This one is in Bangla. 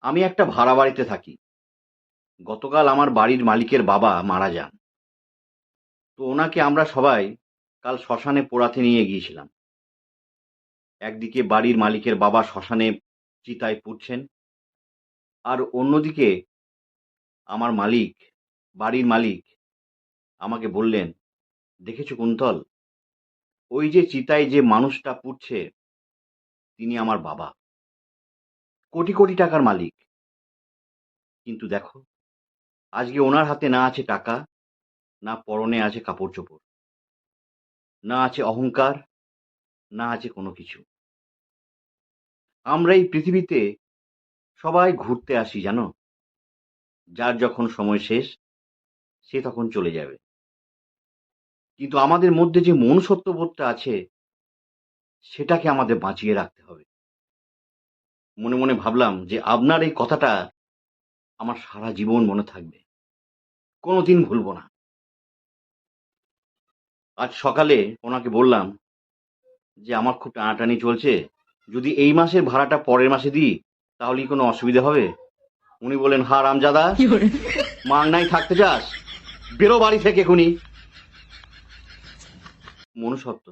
আমি একটা ভাড়া বাড়িতে থাকি। গতকাল আমার বাড়ির মালিকের বাবা মারা যান। তো ওনাকে আমরা সবাই কাল শ্মশানে পোড়াতে নিয়ে গিয়েছিলাম। একদিকে বাড়ির মালিকের বাবা শ্মশানে চিতায় পুড়ছেন, আর অন্যদিকে আমার মালিক, বাড়ির মালিক আমাকে বললেন, দেখেছো কুন্তল, ওই যে চিতায় যে মানুষটা পুড়ছে তিনি আমার বাবা, কোটি কোটি টাকার মালিক। কিন্তু দেখো, আজকে ওনার হাতে না আছে টাকা, না পরনে আছে কাপড় চোপড়, না আছে অহংকার, না আছে কোনো কিছু। আমরা এই পৃথিবীতে সবাই ঘুরতে আসি জানো, যার যখন সময় শেষ সে তখন চলে যাবে। কিন্তু আমাদের মধ্যে যে মনুষ্যত্ববোধটা আছে সেটাকে আমাদের বাঁচিয়ে রাখতে হবে। মনে মনে ভাবলাম যে আপনার এই কথাটা আমার সারা জীবন মনে থাকবে, কোনোদিন ভুলবো না। আজ সকালে ওনাকে বললাম যে আমার খুব টানাটানি চলছে, যদি এই মাসের ভাড়াটা পরের মাসে দিই তাহলে কি কোনো অসুবিধা হবে? উনি বলেন, হারামজাদা, মাংনায় থাকতে চাস, বেরো বাড়ি থেকে এখুনি। মনুষ্যত্ব।